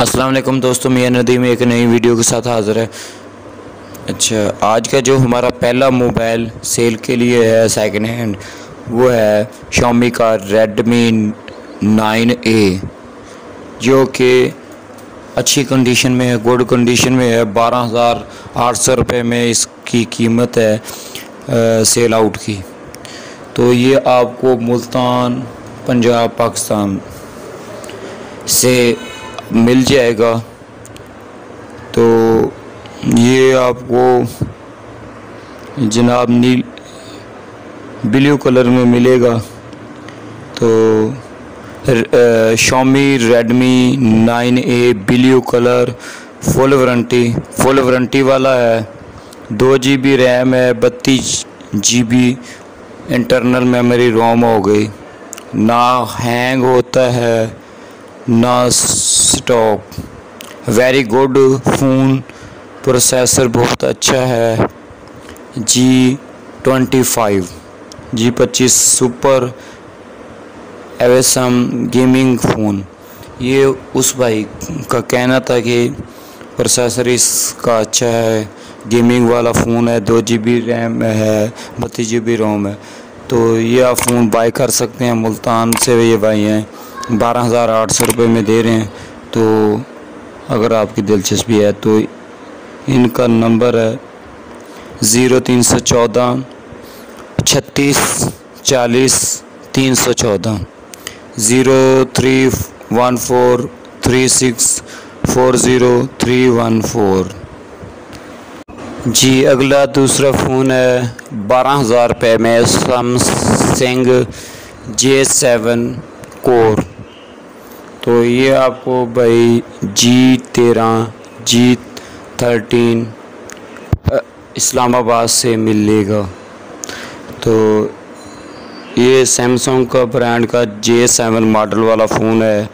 अस्सलाम वालेकुम दोस्तों, मियां नदीम एक नई वीडियो के साथ हाज़िर है। अच्छा, आज का जो हमारा पहला मोबाइल सेल के लिए है सेकंड हैंड, वो है Xiaomi का Redmi 9A, जो कि अच्छी कंडीशन में है, गुड कंडीशन में है। 12,800 रुपये में इसकी कीमत है सेल आउट की। तो ये आपको मुल्तान पंजाब पाकिस्तान से मिल जाएगा। तो ये आपको जनाब ब्लू कलर में मिलेगा। तो Xiaomi Redmi 9A blue colour full warranty वाला है। 2 GB रैम है, 32 GB इंटरनल मेमोरी रोम हो गई। ना हैंग होता है ना stop. Very good phone, processor बहुत अच्छा है। G25 super एवेसम gaming phone. ये उस भाई का कहना था कि प्रोसेसर इसका अच्छा है, गेमिंग वाला फ़ोन है, 2 GB रैम है, 32 GB रोम है। तो ये आप फ़ोन बाय कर सकते हैं। मुल्तान से ये भाई हैं, 12,800 रुपये में दे रहे हैं। तो अगर आपकी दिलचस्पी है तो इनका नंबर है 0314 36 40 314 0314 36 40 314। जी, अगला दूसरा फ़ोन है 12,000 रुपये में सैमसंग J7 कोर। तो ये आपको भाई G13 G13 इस्लामाबाद से मिलेगा। तो ये सैमसंग का ब्रांड का J7 मॉडल वाला फ़ोन है।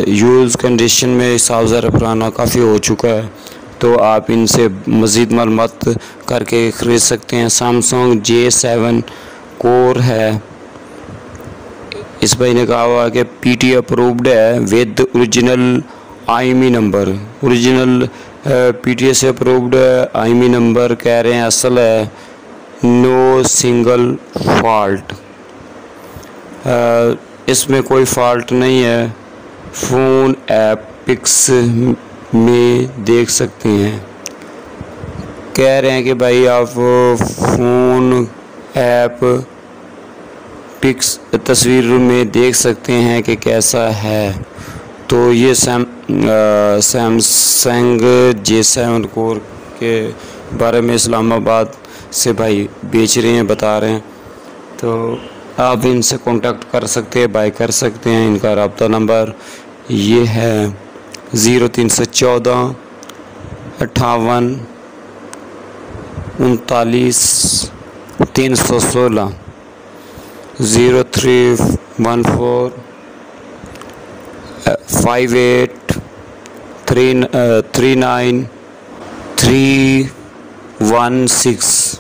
यूज़ कंडीशन में हिसाब ज़रा पुराना काफ़ी हो चुका है। तो आप इनसे मज़ीद मालूमात करके ख़रीद सकते हैं। सैमसंग J7 कोर है। इस भाई ने कहा हुआ कि PT अप्रूव्ड है with original IMEI number. Original PTA से अप्रूव्ड है। IMEI नंबर कह रहे हैं असल है, नो सिंगल फॉल्ट। इसमें कोई फॉल्ट नहीं है। फ़ोन ऐप पिक्स में देख सकते हैं। कह रहे हैं कि भाई आप फ़ोन ऐप पिक्स तस्वीर में देख सकते हैं कि कैसा है। तो ये सैमसंग J7 कोर के बारे में इस्लामाबाद से भाई बेच रहे हैं, बता रहे हैं। तो आप इनसे कांटेक्ट कर सकते हैं, बाय कर सकते हैं। इनका रब्ता नंबर ये है 0314 58 39 316 0314 58 39 316।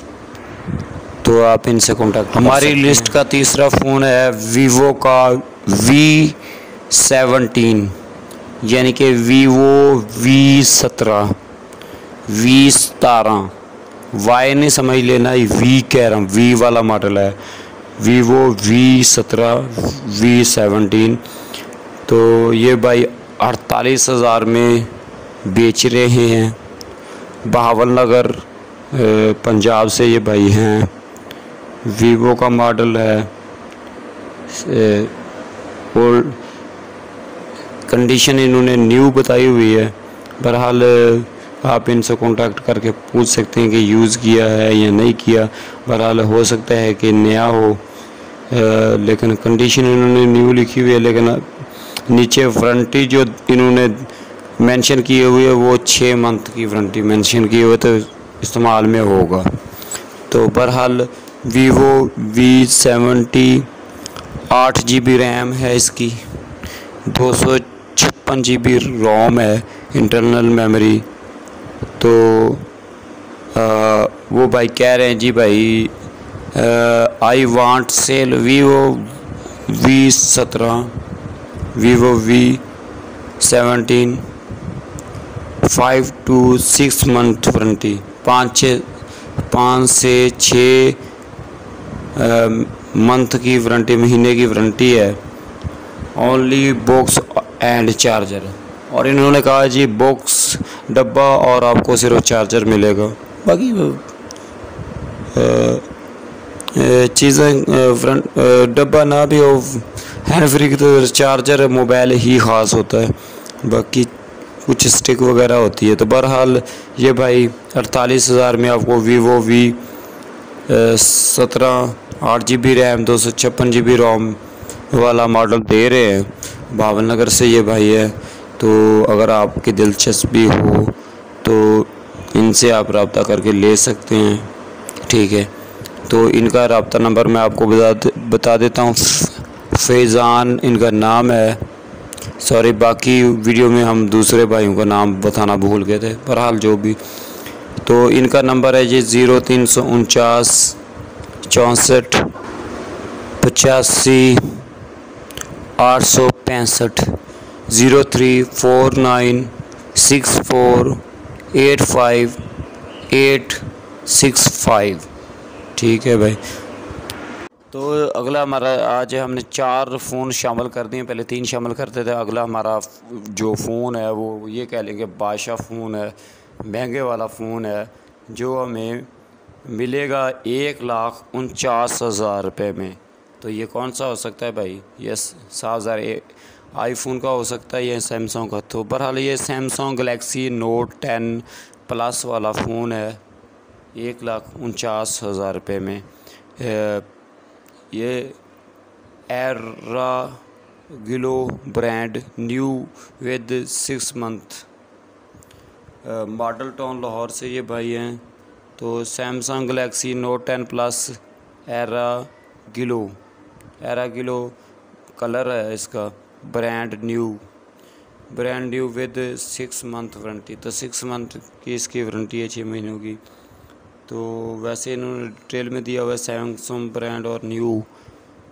तो आप इनसे कांटेक्ट। हमारी लिस्ट का तीसरा फ़ोन है वीवो का V17, यानी कि वीवो V17 वाई नहीं समझ लेना, वी कह रहा हूँ, वी वाला मॉडल है। Vivo V17 V17। तो ये भाई 48,000 में बेच रहे हैं। बहावल नगर पंजाब से ये भाई हैं। वीवो का मॉडल है, ओल्ड कंडीशन इन्होंने न्यू बताई हुई है। बहरहाल आप इनसे कांटेक्ट करके पूछ सकते हैं कि यूज़ किया है या नहीं किया। बहरहाल हो सकता है कि नया हो, लेकिन कंडीशन इन्होंने न्यू लिखी हुई है। लेकिन नीचे वारंटी जो इन्होंने मेंशन की हुई है वो 6 मंथ की वारंटी मेंशन की हुई है, तो इस्तेमाल में होगा। तो बहरहाल वीवो V70 8 GB रैम है इसकी, 256 GB रोम है इंटरनल मेमोरी। तो वो भाई कह रहे हैं जी भाई I want sell Vivo V17 Vivo 17 5 to 6 month warranty, 5 से 6 मंथ की वारंटी, महीने की वारंटी है। ओनली बॉक्स एंड चार्जर, और इन्होंने कहा जी बॉक्स डब्बा और आपको सिर्फ चार्जर मिलेगा, बाकी चीज़ें डब्बा ना भी हो, हैंड फ्री की तो चार्जर मोबाइल ही ख़ास होता है, बाकी कुछ स्टिक वगैरह होती है। तो बहरहाल ये भाई 48,000 में आपको Vivo V17 8GB RAM 256GB रोम वाला मॉडल दे रहे हैं। भावन नगर से ये भाई है, तो अगर आपकी दिलचस्पी हो तो इनसे आप रब्ता करके ले सकते हैं, ठीक है। तो इनका रब्ता नंबर मैं आपको बता देता हूँ। फैज़ान इनका नाम है, सॉरी बाकी वीडियो में हम दूसरे भाइयों का नाम बताना भूल गए थे, बहरहाल जो भी। तो इनका नंबर है जी 0349 64 85 865 0349 64 85 865, ठीक है भाई। तो अगला हमारा आज हमने 4 फ़ोन शामिल कर दिए, पहले 3 शामिल करते थे। अगला हमारा जो फ़ोन है वो ये कह लेंगे बादशाह फ़ोन है, महंगे वाला फ़ोन है, जो हमें मिलेगा 1,49,000 रुपये में। तो ये कौन सा हो सकता है भाई? ये 7,000 आईफोन का हो सकता है, ये सैमसंग का। तो बहरहाल ये सैमसंग गलेक्सी नोट 10 प्लस वाला फ़ोन है 1,49,000 रुपये में। ये aura glow brand new with 6 month, Model Town Lahore से ये भाई हैं। तो Samsung Galaxy Note 10 plus aura glow colour है इसका, brand new with 6 month warranty. तो 6 मंथ की इसकी वारंटी है, 6 महीनों की। तो वैसे इन्होंने डिटेल में दिया हुआ है सैमसंग ब्रांड और न्यू,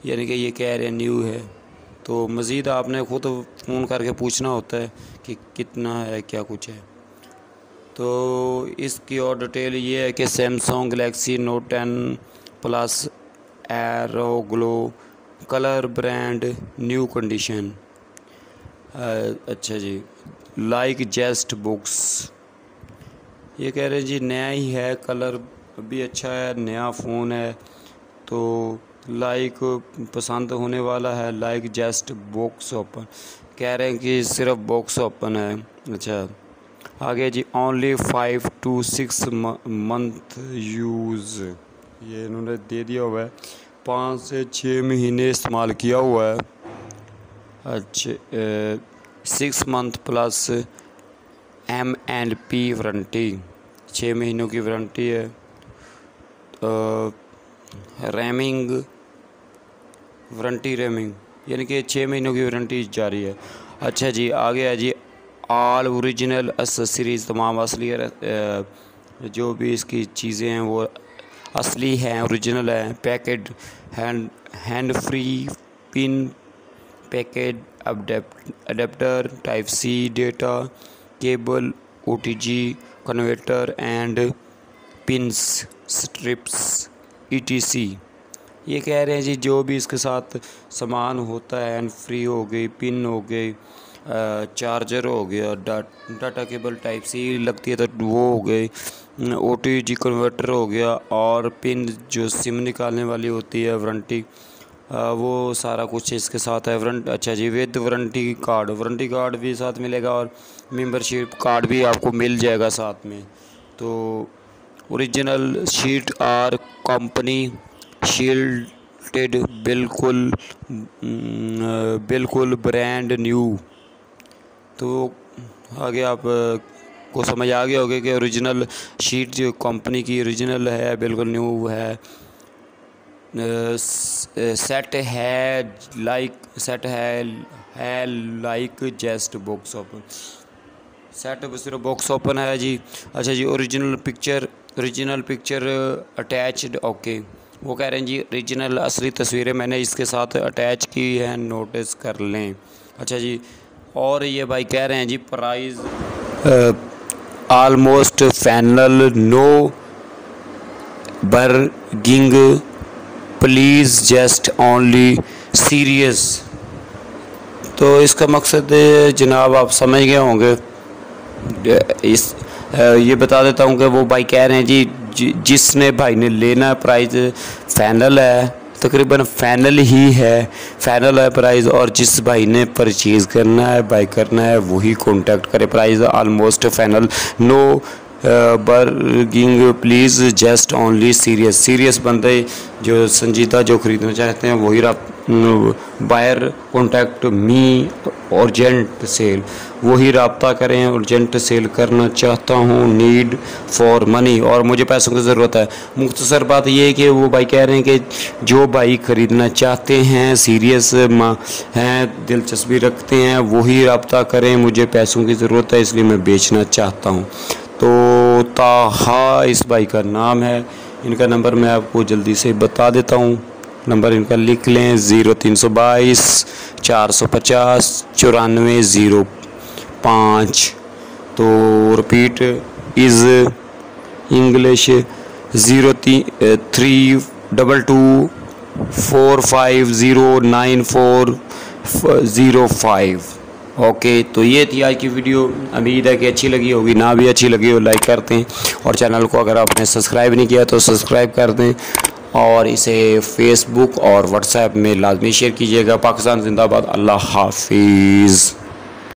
यानी कि ये कह रहे हैं न्यू है। तो मज़ीद आपने ख़ुद फ़ोन करके पूछना होता है कि कितना है, क्या कुछ है। तो इसकी और डिटेल ये है कि Samsung Galaxy Note 10 plus aura glow colour brand new condition, अच्छा जी, लाइक जेस्ट बुक्स। ये कह रहे हैं जी नया ही है, कलर भी अच्छा है, नया फ़ोन है, तो लाइक पसंद होने वाला है। लाइक जस्ट बॉक्स ओपन, कह रहे हैं कि सिर्फ बॉक्स ओपन है। अच्छा आगे जी, ओनली 5 to 6 मंथ यूज़, ये इन्होंने दे दिया हुआ है, 5 से 6 महीने इस्तेमाल किया हुआ है। अच्छा 6 मंथ प्लस M&P वारंटी, 6 महीनों की वारंटी है। रैमिंग यानी कि 6 महीनों की वारंटी जारी है। अच्छा जी आगे है जी, ऑल ओरिजिनल एसेसरीज़, तमाम असली जो भी इसकी चीज़ें हैं वो असली हैं, ओरिजिनल हैं। Packed hand free pin package adapter type C data cable OTG converter and pins strips ETC। ये कह रहे हैं जी जो भी इसके साथ सामान होता है, हैंड फ्री हो गई, पिन हो गई, चार्जर हो गया, डाटा केबल टाइप C लगती है तो वो हो गई, OTG कन्वर्टर हो गया, और पिन जो सिम निकालने वाली होती है वारंटी, वो सारा कुछ इसके साथ है। अच्छा जी, विद वारंटी कार्ड भी साथ मिलेगा, और मेंबरशिप कार्ड भी आपको मिल जाएगा साथ में। तो original sheet are company shielded, बिल्कुल ब्रांड न्यू। तो आगे आप को समझ आ गया होगा कि ओरिजिनल शीट जो कंपनी की ओरिजिनल है, बिल्कुल न्यू है। सेट है like just box open, set सिर्फ बॉक्स ओपन है जी। अच्छा जी, ओरिजिनल पिक्चर अटैच्ड, ओके। वो कह रहे हैं जी ओरिजिनल असली तस्वीरें मैंने इसके साथ अटैच की हैं, नोटिस कर लें। अच्छा जी, और ये भाई कह रहे हैं जी price almost final, no bargaining, please just only serious. तो इसका मकसद जनाब आप समझ गए होंगे। ये बता देता हूँ कि वो भाई कह रहे हैं जी जिसने भाई ने लेना प्राइस फाइनल है, तकरीबन फाइनल ही है, फाइनल है प्राइस। और जिस भाई ने परचेज़ करना है, बाई करना है, वही कांटेक्ट करे। Price almost final, no bargaining, please just only serious. Serious बंदे जो संजीदा जो ख़रीदना चाहते हैं वही buyer contact me urgent sale, वही रब्ता करें। अर्जेंट सेल करना चाहता हूँ, नीड फॉर मनी, और मुझे पैसों की ज़रूरत है। मुख्तसर बात ये है कि वो भाई कह रहे हैं कि जो भाई ख़रीदना चाहते हैं, सीरियस हैं, दिलचस्पी रखते हैं, वही रब्ता करें। मुझे पैसों की ज़रूरत है इसलिए मैं बेचना चाहता हूँ। तो ताहा इस भाई का नाम है। इनका नंबर मैं आपको जल्दी से बता देता हूँ। नंबर इनका लिख लें 0322 450 9405। तो रिपीट इज़ इंग्लिश 0322 4509405। ओके, तो ये थी आज की वीडियो। उम्मीद है कि अच्छी लगी होगी, ना भी अच्छी लगी हो लाइक कर दें, और चैनल को अगर आपने सब्सक्राइब नहीं किया तो सब्सक्राइब कर दें, और इसे फेसबुक और व्हाट्सएप में लाजमी शेयर कीजिएगा। पाकिस्तान जिंदाबाद। अल्लाह हाफिज़।